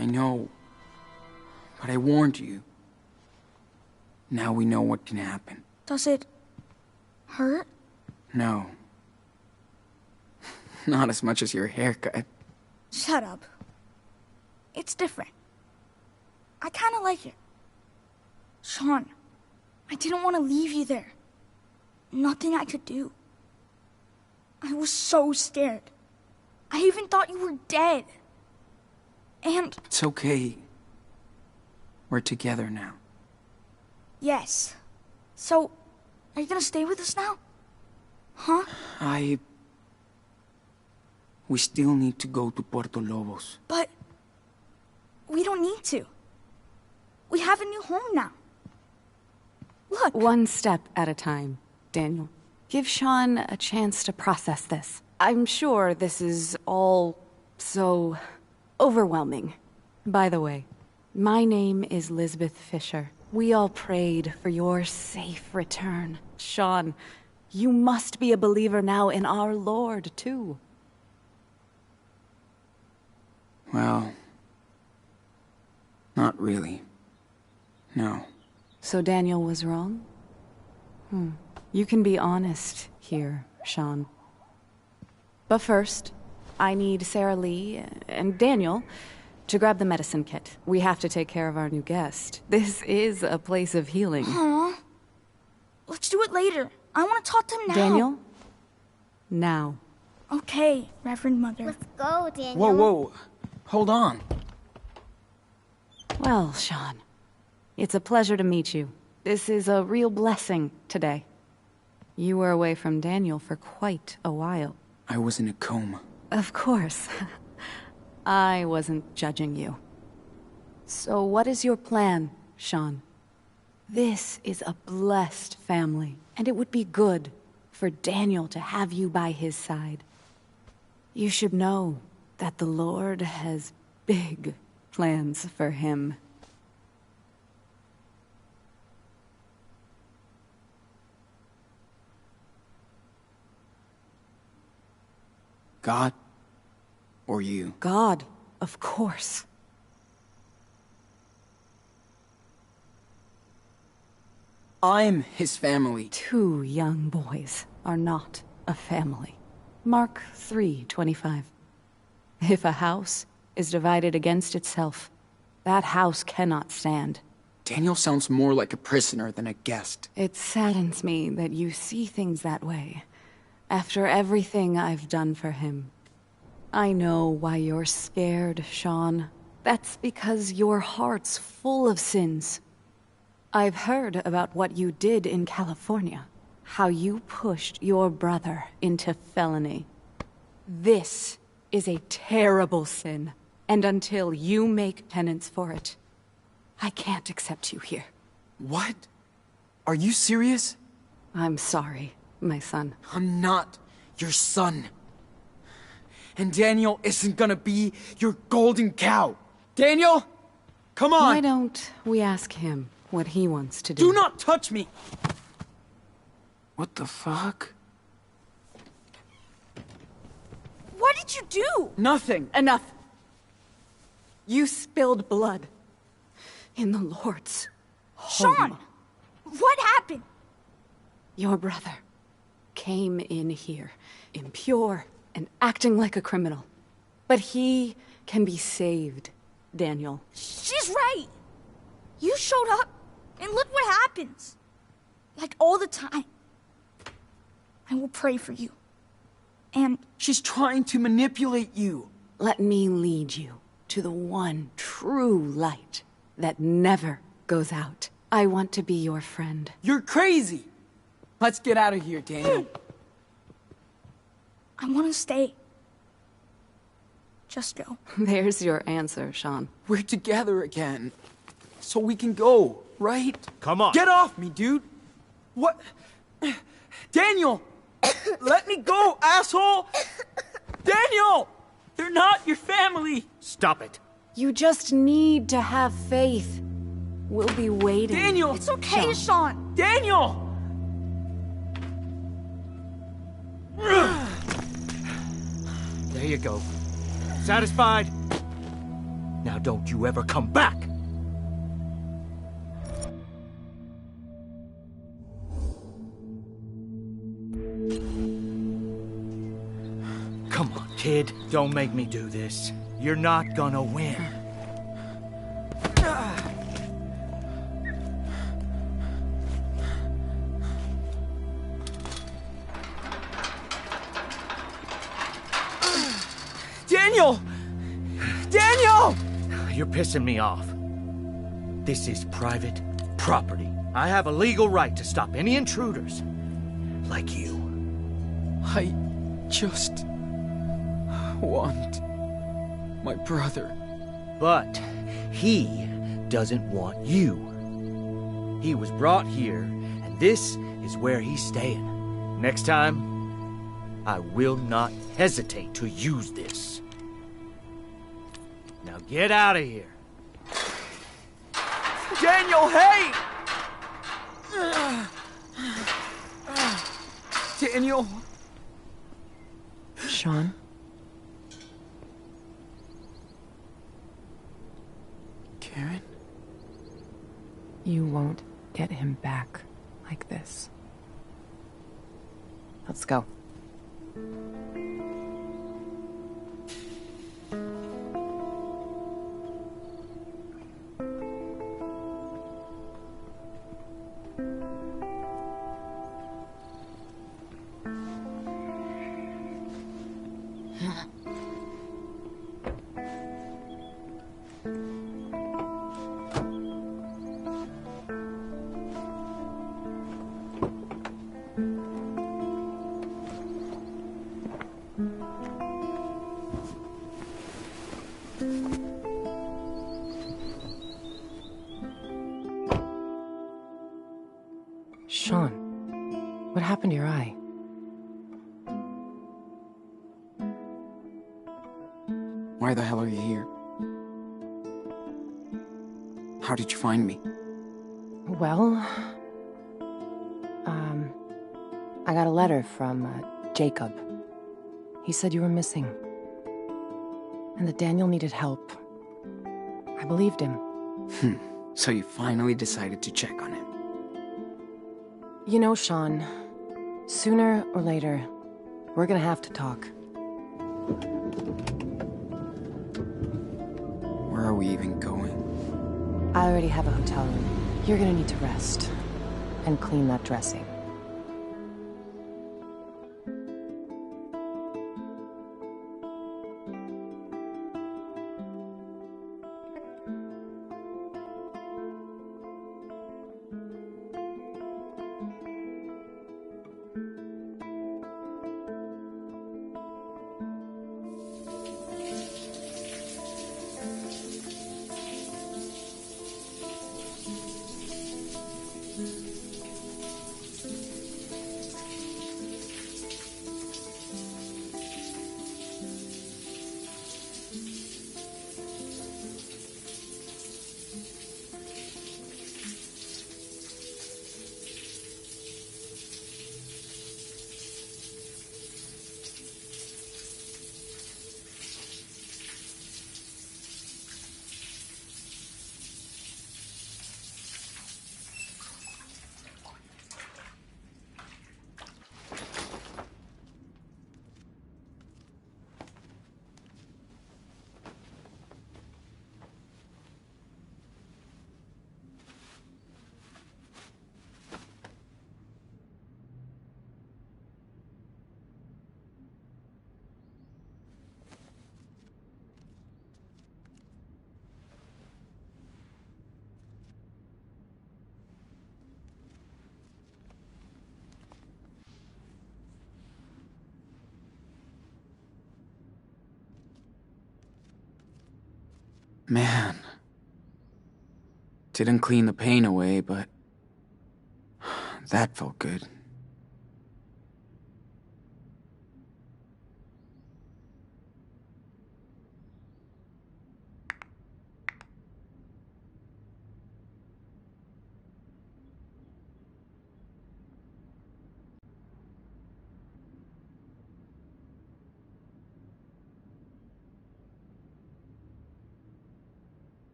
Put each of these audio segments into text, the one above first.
I know. But I warned you. Now we know what can happen. Does it hurt? No. Not as much as your haircut. Shut up. It's different. I kinda like it. Sean, I didn't want to leave you there. Nothing I could do. I was so scared. I even thought you were dead. And... It's okay. We're together now. Yes. So, are you gonna stay with us now? Huh? We still need to go to Puerto Lobos. But... we don't need to. We have a new home now. Look. One step at a time, Daniel. Give Sean a chance to process this. I'm sure this is all so overwhelming. By the way, my name is Lisbeth Fisher. We all prayed for your safe return. Sean, you must be a believer now in our Lord, too. Well, not really. No. So Daniel was wrong? You can be honest here, Sean. But first, I need Sarah Lee and Daniel to grab the medicine kit. We have to take care of our new guest. This is a place of healing. Huh? Let's do it later. I want to talk to him now. Daniel? Now. Okay, Reverend Mother. Let's go, Daniel. Whoa, whoa. Hold on. Well, Sean, it's a pleasure to meet you. This is a real blessing today. You were away from Daniel for quite a while. I was in a coma. Of course. I wasn't judging you. So what is your plan, Sean? This is a blessed family, and it would be good for Daniel to have you by his side. You should know that the Lord has big plans for him. God or you? God, of course. I'm his family. 2 young boys are not a family. Mark 3:25. If a house is divided against itself, that house cannot stand. Daniel sounds more like a prisoner than a guest. It saddens me that you see things that way, after everything I've done for him. I know why you're scared, Sean. That's because your heart's full of sins. I've heard about what you did in California. How you pushed your brother into felony. This is a terrible sin, and until you make penance for it, I can't accept you here. What? Are you serious? I'm sorry, my son. I'm not your son. And Daniel isn't gonna be your golden cow. Daniel! Come on! Why don't we ask him what he wants to do? Do not touch me! What the fuck? What did you do? Nothing. Enough! You spilled blood in the Lord's home. Sean! What happened? Your brother came in here, impure and acting like a criminal. But he can be saved, Daniel. She's right. You showed up, and look what happens. Like all the time. I will pray for you. And She's trying to manipulate you. Let me lead you to the one true light that never goes out. I want to be your friend. You're crazy. Let's get out of here, Daniel. I want to stay. Just go. There's your answer, Sean. We're together again. So we can go, right? Come on. Get off me, dude. What? Daniel! Let me go, asshole! Daniel! They're not your family! Stop it. You just need to have faith. We'll be waiting. Daniel! It's okay, Sean. Daniel! There you go. Satisfied? Now don't you ever come back! Come on, kid. Don't make me do this. You're not gonna win. Daniel! Daniel! You're pissing me off. This is private property. I have a legal right to stop any intruders. Like you. I just want my brother. But he doesn't want you. He was brought here, and this is where he's staying. Next time, I will not hesitate to use this. Now get out of here. Daniel, hey! Daniel. Sean? Karen? You won't get him back like this. Let's go. Sean, what happened to your eye? Why the hell are you here? How did you find me? Well, I got a letter from Jacob. He said you were missing. And that Daniel needed help. I believed him. So you finally decided to check on him. You know, Sean, sooner or later, we're gonna have to talk. Where are we even going? I already have a hotel room. You're gonna need to rest. And clean that dressing. Man. Didn't clean the pain away, but that felt good.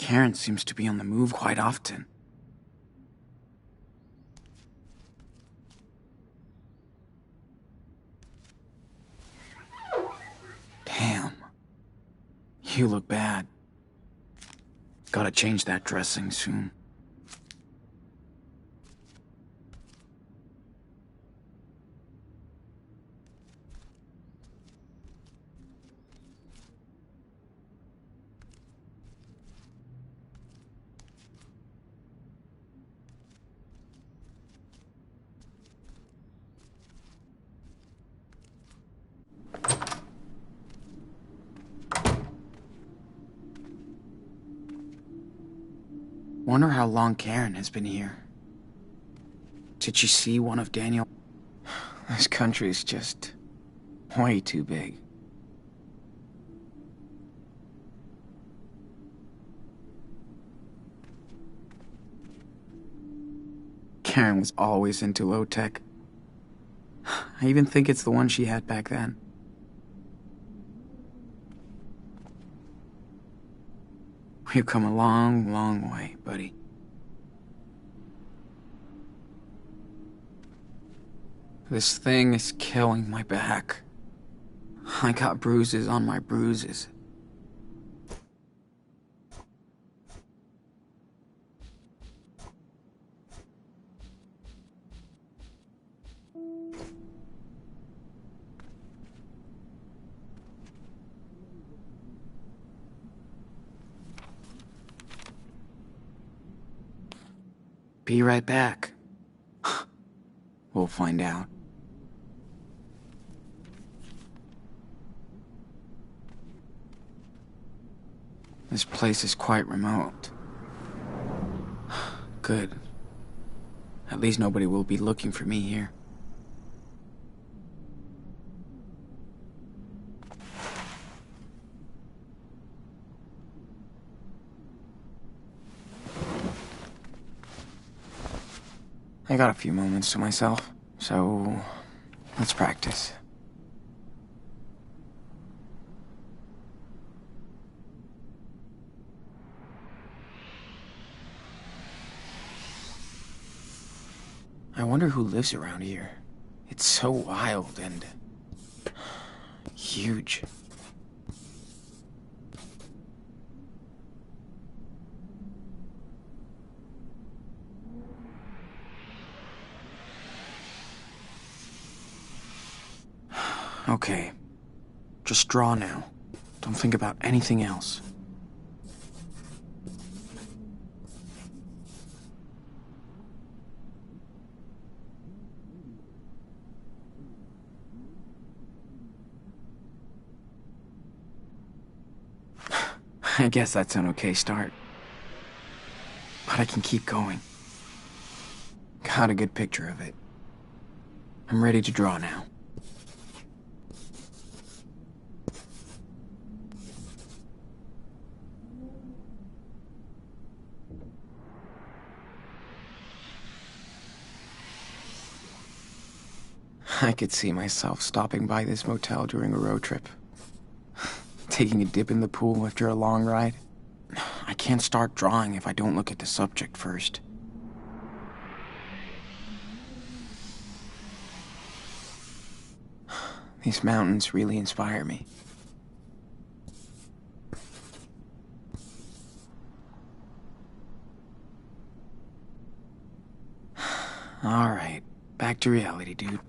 Karen seems to be on the move quite often. Damn. You look bad. Gotta change that dressing soon. Wonder how long Karen has been here. Did she see one of Daniel? This country is just way too big. Karen was always into low tech. I even think it's the one she had back then. We've come a long, long way, buddy. This thing is killing my back. I got bruises on my bruises. Be right back. We'll find out. This place is quite remote. Good. At least nobody will be looking for me here. I got a few moments to myself, so let's practice. I wonder who lives around here. It's so wild and huge. Okay, just draw now. Don't think about anything else. I guess that's an okay start. But I can keep going. Got a good picture of it. I'm ready to draw now. I could see myself stopping by this motel during a road trip. Taking a dip in the pool after a long ride. I can't start drawing if I don't look at the subject first. These mountains really inspire me. All right, back to reality, dude.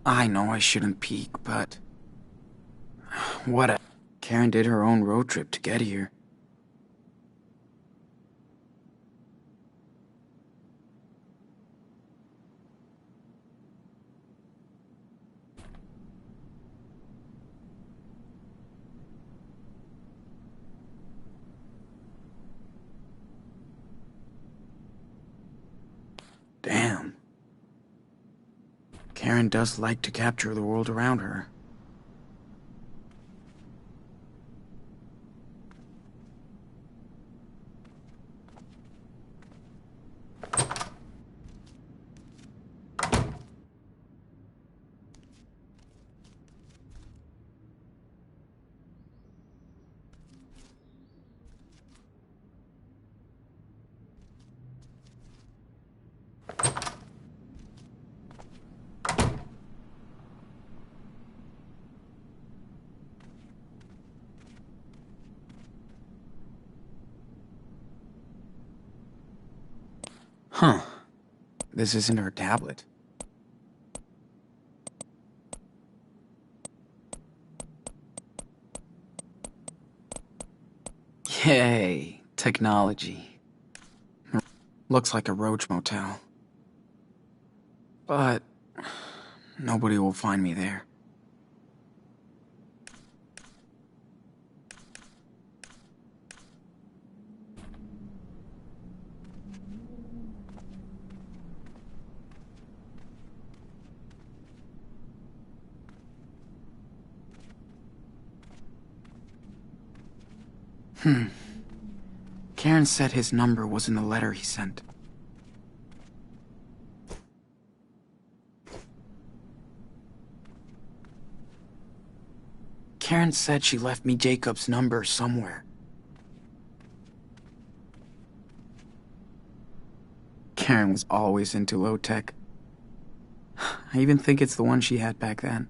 I know I shouldn't peek, but... Karen did her own road trip to get here. Karen does like to capture the world around her. Huh. This isn't her tablet. Yay, technology. Looks like a roach motel. But nobody will find me there. Karen said his number was in the letter he sent. Karen said she left me Jacob's number somewhere. Karen was always into low tech. I even think it's the one she had back then.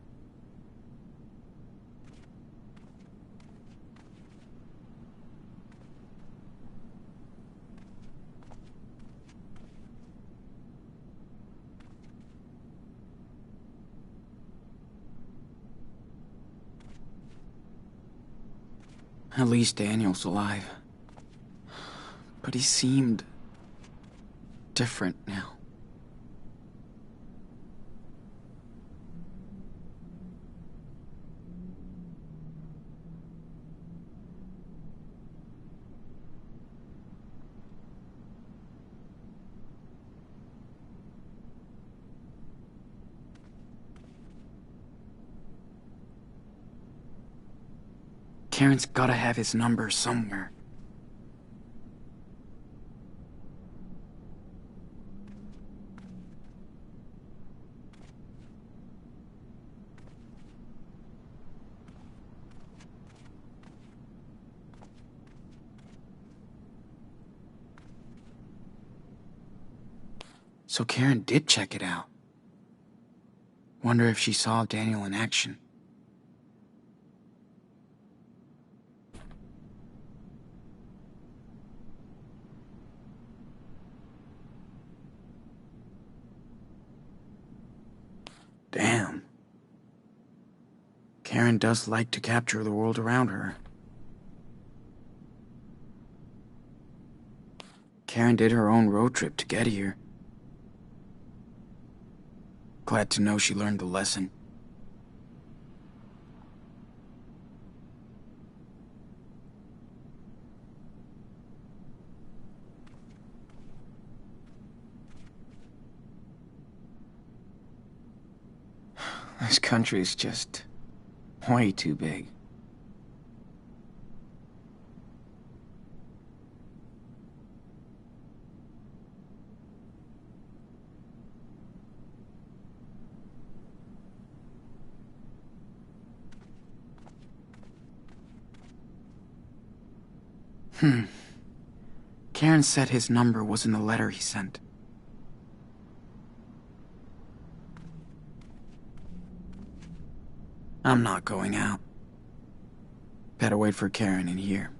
At least Daniel's alive. But he seemed different now. Karen's gotta have his number somewhere. So Karen did check it out. Wonder if she saw Daniel in action. Damn. Karen does like to capture the world around her. Karen did her own road trip to get here. Glad to know she learned the lesson. This country is just way too big. Karen said his number was in the letter he sent. I'm not going out. Better wait for Karen in here.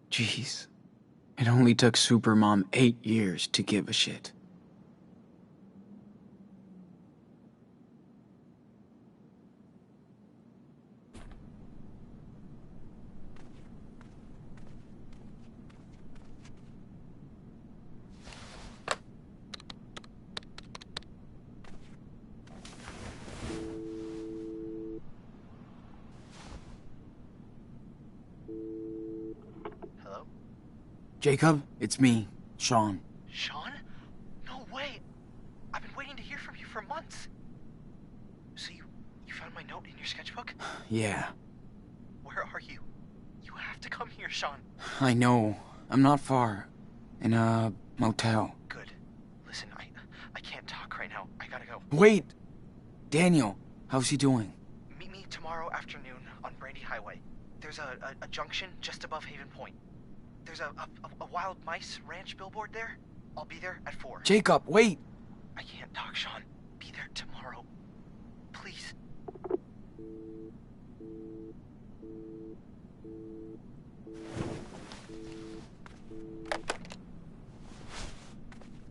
Jeez. It only took Supermom 8 years to give a shit. Jacob, it's me, Sean. Sean? No way. I've been waiting to hear from you for months. So you found my note in your sketchbook? Yeah, Where are you? You have to come here, Sean. I know. I'm not far. In a motel. Good. Listen, I can't talk right now. I gotta go. Wait! Daniel, how's he doing? Meet me tomorrow afternoon on Brandy Highway. There's a junction just above Haven Point. There's a wild mice ranch billboard there. I'll be there at 4. Jacob, wait! I can't talk, Sean. Be there tomorrow. Please.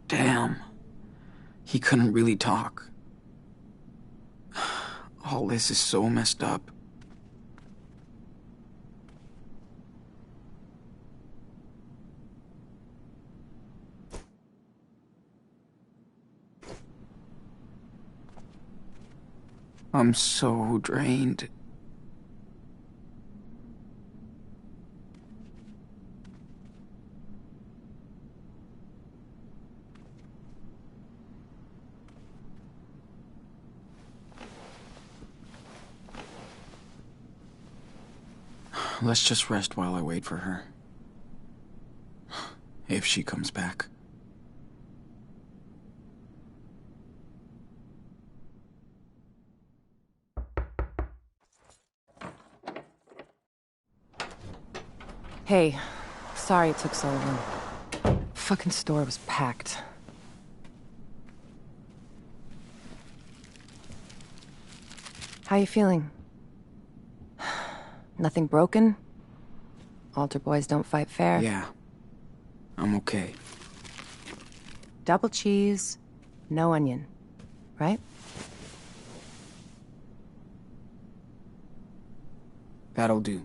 Damn. He couldn't really talk. All this is so messed up. I'm so drained. Let's just rest while I wait for her. If she comes back. Hey, sorry it took so long. Fucking store was packed. How you feeling? Nothing broken? Altar boys don't fight fair. Yeah. I'm okay. Double cheese, no onion, right? That'll do.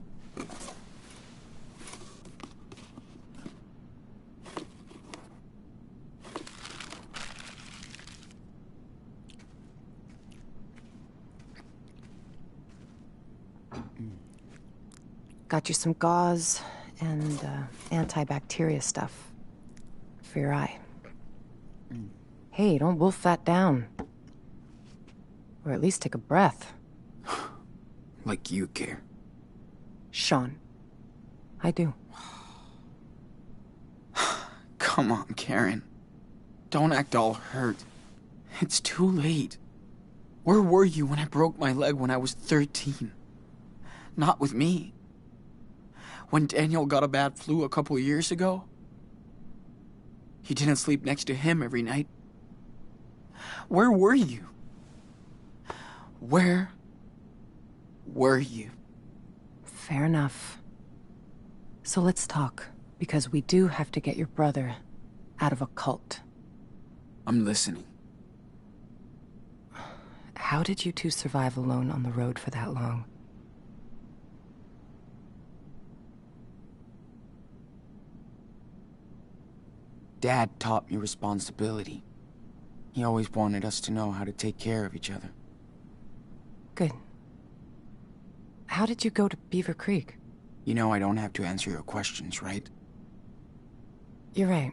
Got you some gauze and antibacteria stuff for your eye. Hey, don't wolf that down. Or at least take a breath. Like you care. Sean, I do. Come on, Karen. Don't act all hurt. It's too late. Where were you when I broke my leg when I was 13? Not with me. When Daniel got a bad flu a couple years ago? You didn't sleep next to him every night. Where were you? Where were you? Fair enough. So let's talk, because we do have to get your brother out of a cult. I'm listening. How did you two survive alone on the road for that long? Dad taught me responsibility. He always wanted us to know how to take care of each other. Good. How did you go to Beaver Creek? You know I don't have to answer your questions, right? You're right.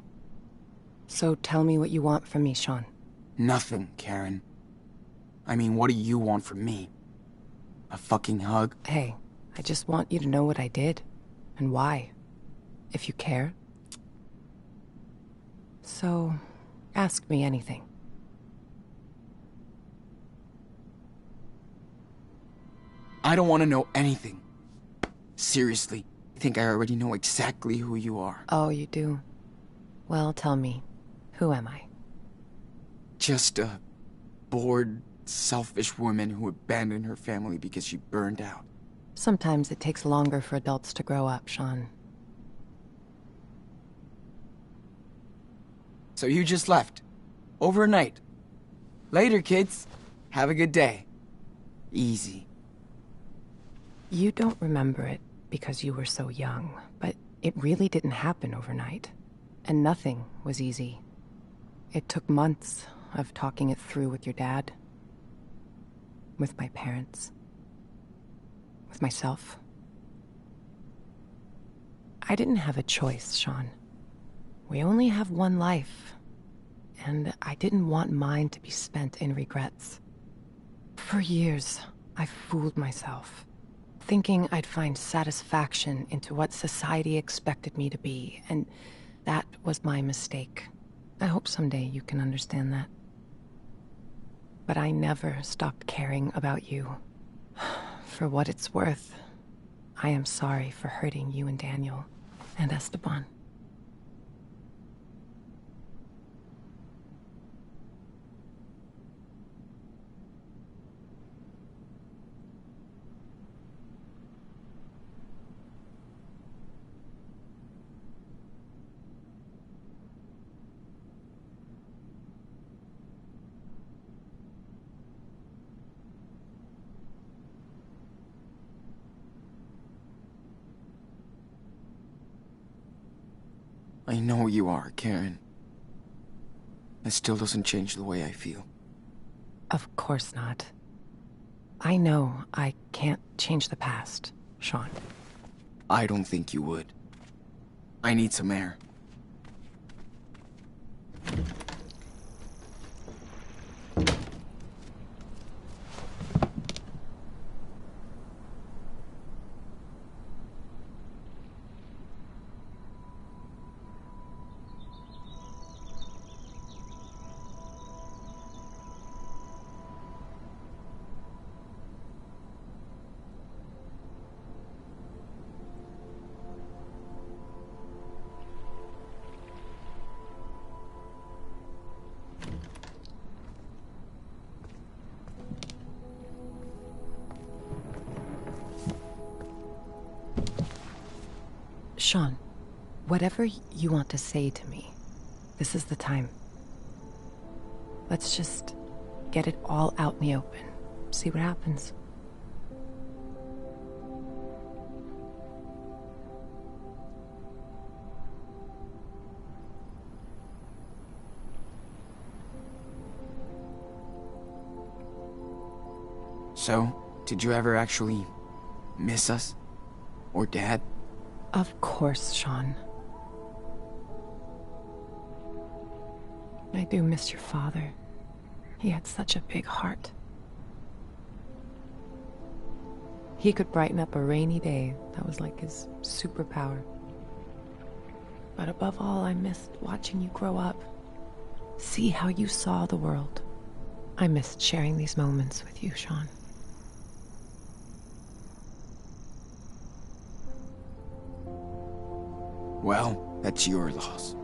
So tell me what you want from me, Sean. Nothing, Karen. I mean, what do you want from me? A fucking hug? Hey, I just want you to know what I did, and why, if you care. So, ask me anything. I don't want to know anything. Seriously, I think I already know exactly who you are. Oh, you do? Well, tell me, who am I? Just a bored, selfish woman who abandoned her family because she burned out. Sometimes it takes longer for adults to grow up, Sean. So you just left. Overnight. Later, kids. Have a good day. Easy. You don't remember it because you were so young, but it really didn't happen overnight. And nothing was easy. It took months of talking it through with your dad, with my parents, with myself. I didn't have a choice, Sean. We only have one life, and I didn't want mine to be spent in regrets. For years, I fooled myself, thinking I'd find satisfaction into what society expected me to be, and that was my mistake. I hope someday you can understand that. But I never stopped caring about you. For what it's worth, I am sorry for hurting you and Daniel, and Esteban. I know you are, Karen. It still doesn't change the way I feel. Of course not. I know I can't change the past, Sean. I don't think you would. I need some air. Sean, whatever you want to say to me, this is the time. Let's just get it all out in the open. See what happens. So, did you ever actually miss us? Or Dad? Of course, Sean. I do miss your father. He had such a big heart. He could brighten up a rainy day. That was like his superpower. But above all, I missed watching you grow up. See how you saw the world. I missed sharing these moments with you, Sean. Well, that's your loss.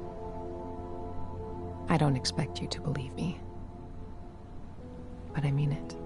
I don't expect you to believe me. But I mean it.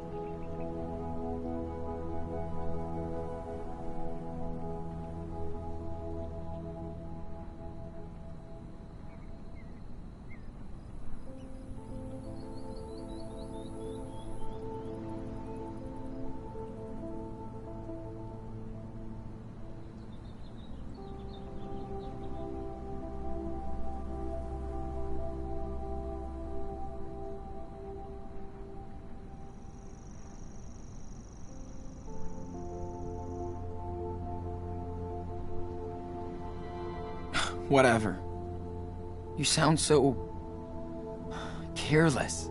Whatever. You sound so... careless.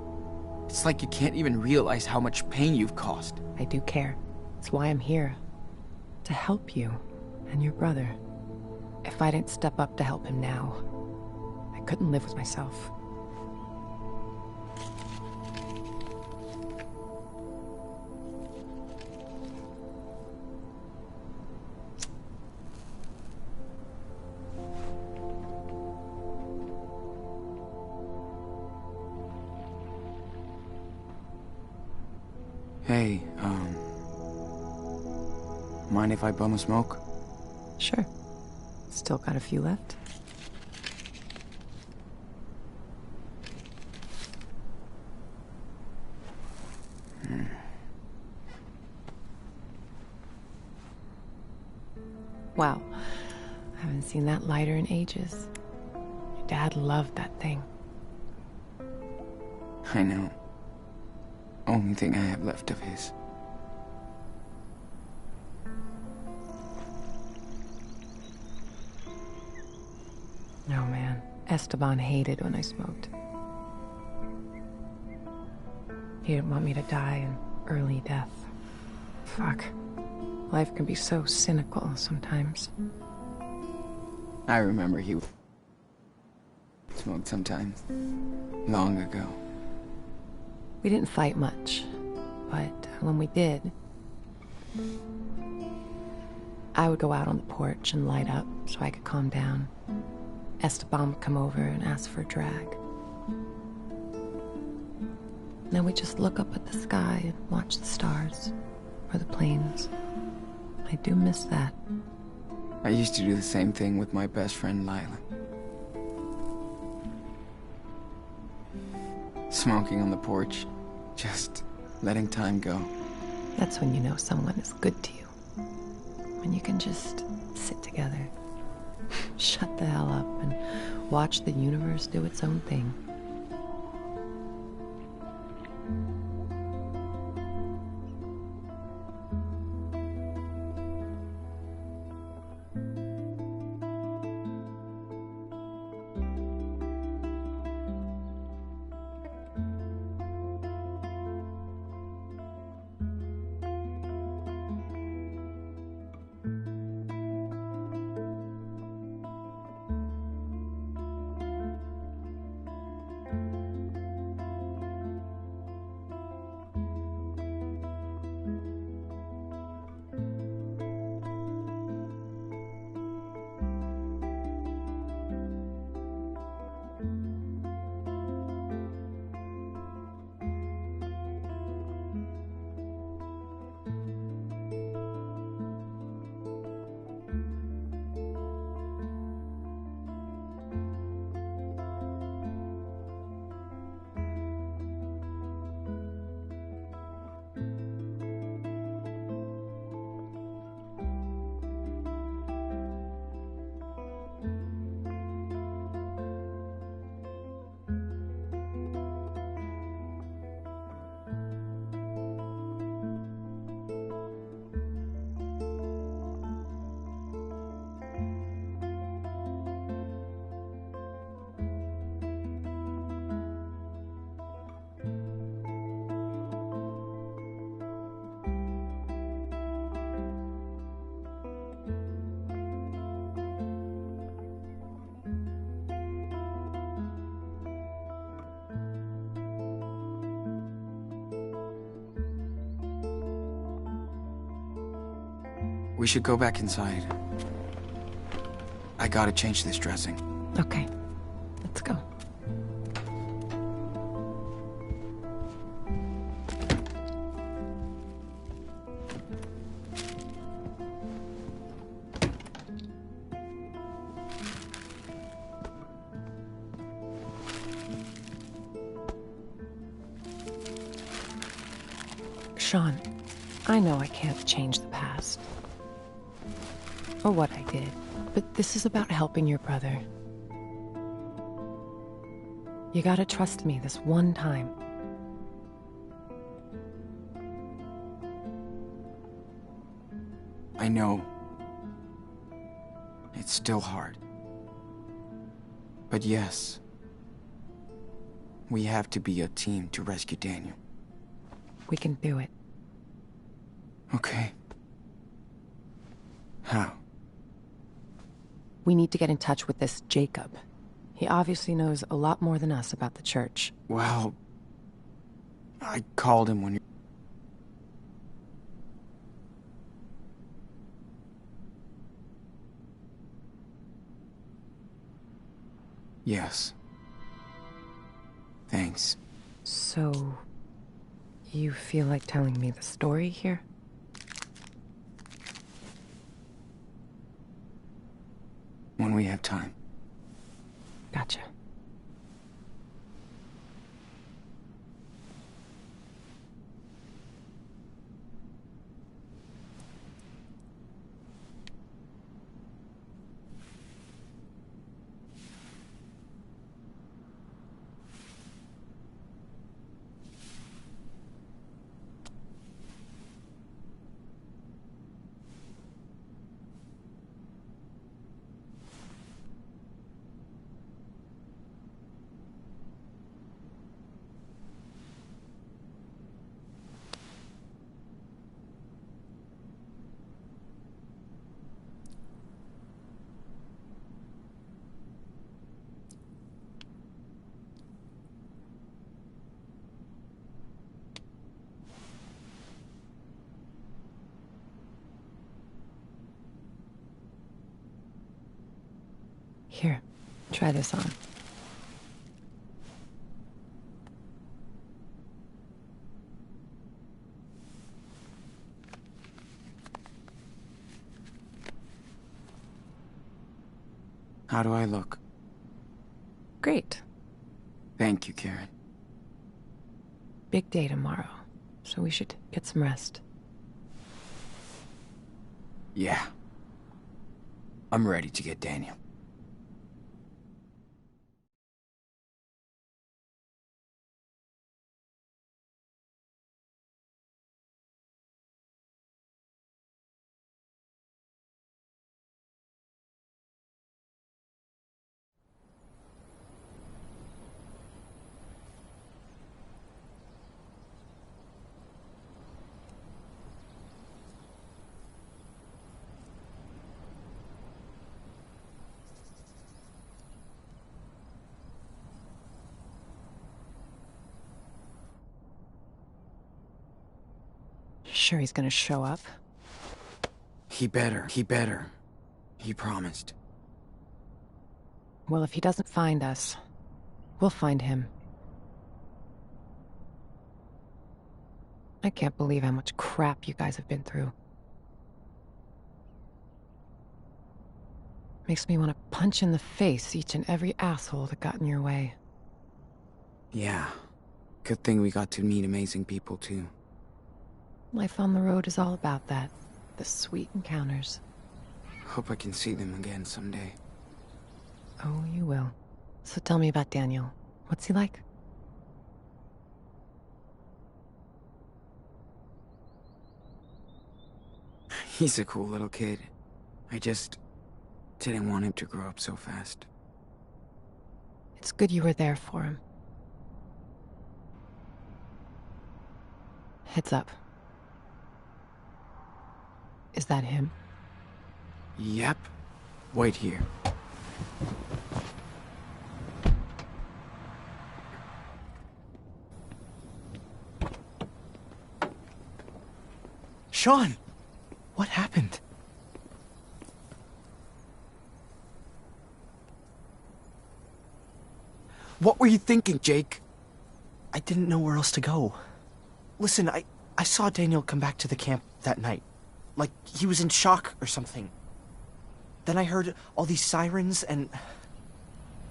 It's like you can't even realize how much pain you've caused. I do care. That's why I'm here. To help you and your brother. If I didn't step up to help him now, I couldn't live with myself. Hey, mind if I bum a smoke? Sure. Still got a few left. Wow. I haven't seen that lighter in ages. Your dad loved that thing. I know. Only thing I have left of his. No, man. Esteban hated when I smoked. He didn't want me to die an early death. Fuck. Life can be so cynical sometimes. I remember he smoked sometimes. Long ago. We didn't fight much, but when we did, I would go out on the porch and light up so I could calm down. Esteban would come over and ask for a drag. Then we'd just look up at the sky and watch the stars, or the planes. I do miss that. I used to do the same thing with my best friend, Lila. Smoking on the porch, just letting time go. That's when you know someone is good to you. When you can just sit together, shut the hell up, and watch the universe do its own thing. We should go back inside. I gotta change this dressing. Okay, let's go. Sean, I know I can't change the past. Or what I did, but this is about helping your brother. You gotta trust me this one time. I know. It's still hard. But yes, we have to be a team to rescue Daniel. We can do it. Okay. How? We need to get in touch with this Jacob. He obviously knows a lot more than us about the church. Well, I called him when you... Yes. Thanks. So, you feel like telling me the story here? When we have time. Gotcha. Here, try this on. How do I look? Great. Thank you, Karen. Big day tomorrow, so we should get some rest. Yeah. I'm ready to get Daniel. Sure he's gonna show up? He better. He promised. Well, if he doesn't find us, we'll find him. I can't believe how much crap you guys have been through. Makes me want to punch in the face each and every asshole that got in your way. Yeah. Good thing we got to meet amazing people, too. Life on the road is all about that. The sweet encounters. Hope I can see them again someday. Oh, you will. So tell me about Daniel. What's he like? He's a cool little kid. I just didn't want him to grow up so fast. It's good you were there for him. Heads up. Is that him? Yep. Wait here. Sean! What happened? What were you thinking, Jake? I didn't know where else to go. Listen, I saw Daniel come back to the camp that night. Like he was in shock or something. Then I heard all these sirens and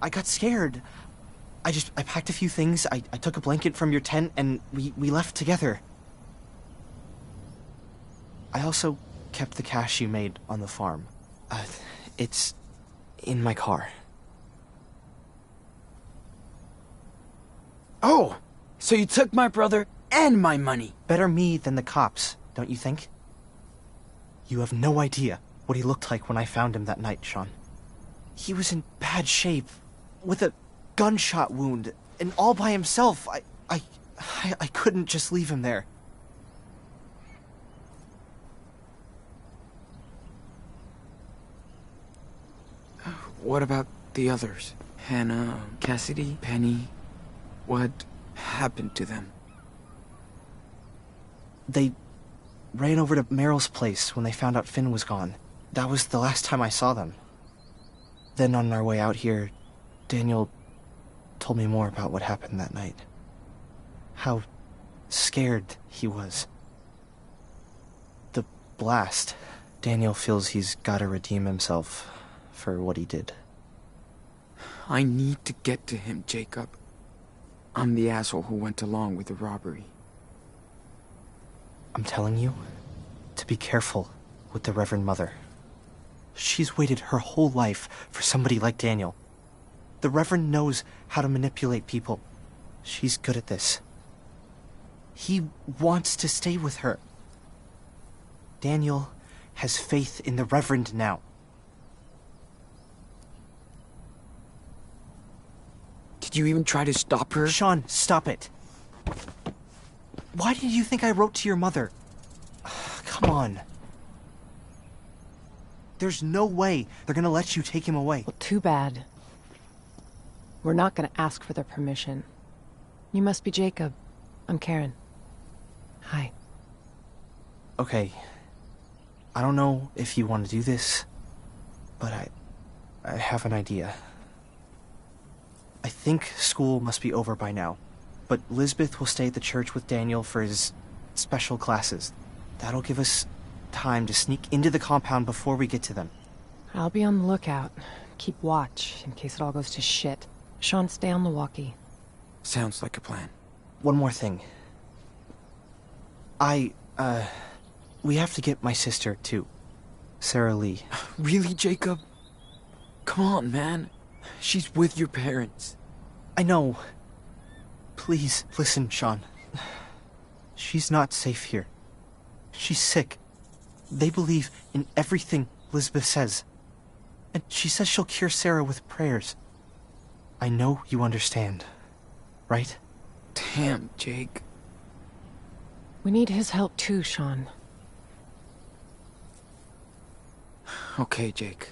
I got scared. I packed a few things, I took a blanket from your tent and we left together. I also kept the cash you made on the farm. It's in my car. Oh! So you took my brother and my money! Better me than the cops, don't you think? You have no idea what he looked like when I found him that night, Sean. He was in bad shape, with a gunshot wound, and all by himself. I couldn't just leave him there. What about the others? Hannah, Cassidy, Penny? What happened to them? They ran over to Meryl's place when they found out Finn was gone. That was the last time I saw them. Then on our way out here, Daniel told me more about what happened that night. How scared he was. The blast. Daniel feels he's gotta redeem himself for what he did. I need to get to him, Jacob. I'm the asshole who went along with the robbery. I'm telling you to be careful with the Reverend Mother. She's waited her whole life for somebody like Daniel. The Reverend knows how to manipulate people. She's good at this. He wants to stay with her. Daniel has faith in the Reverend now. Did you even try to stop her? Sean, stop it. Why did you think I wrote to your mother? Come on. There's no way they're gonna let you take him away. Well, too bad. We're not gonna ask for their permission. You must be Jacob. I'm Karen. Hi. Okay. I don't know if you want to do this, but I have an idea. I think school must be over by now, but Lisbeth will stay at the church with Daniel for his special classes. That'll give us time to sneak into the compound before we get to them. I'll be on the lookout. Keep watch in case it all goes to shit. Sean, stay on the walkie. Sounds like a plan. One more thing. We have to get my sister, too. Sarah Lee. Really, Jacob? Come on, man. She's with your parents. I know. Please, listen, Sean. She's not safe here. She's sick. They believe in everything Lisbeth says. And she says she'll cure Sarah with prayers. I know you understand, right? Damn, Jake. We need his help too, Sean. Okay, Jake.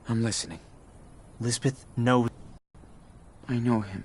I'm listening. Lisbeth knows. I know him.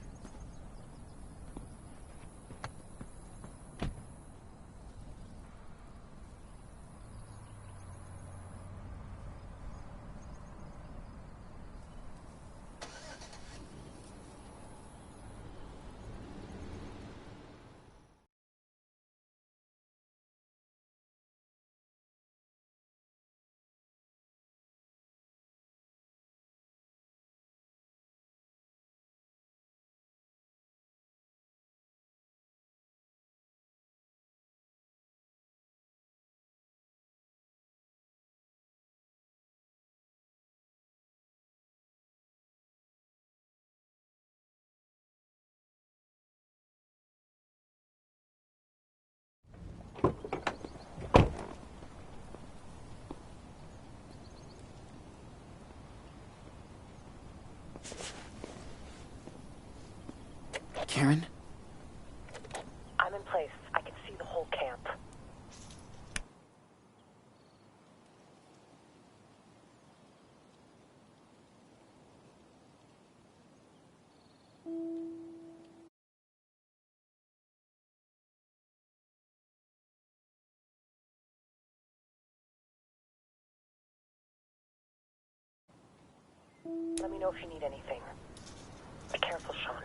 Karen? I'm in place. I can see the whole camp. Let me know if you need anything. Be careful, Sean.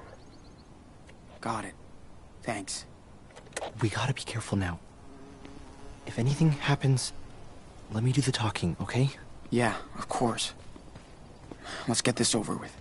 Got it. Thanks. We gotta be careful now. If anything happens, let me do the talking, okay? Yeah, of course. Let's get this over with.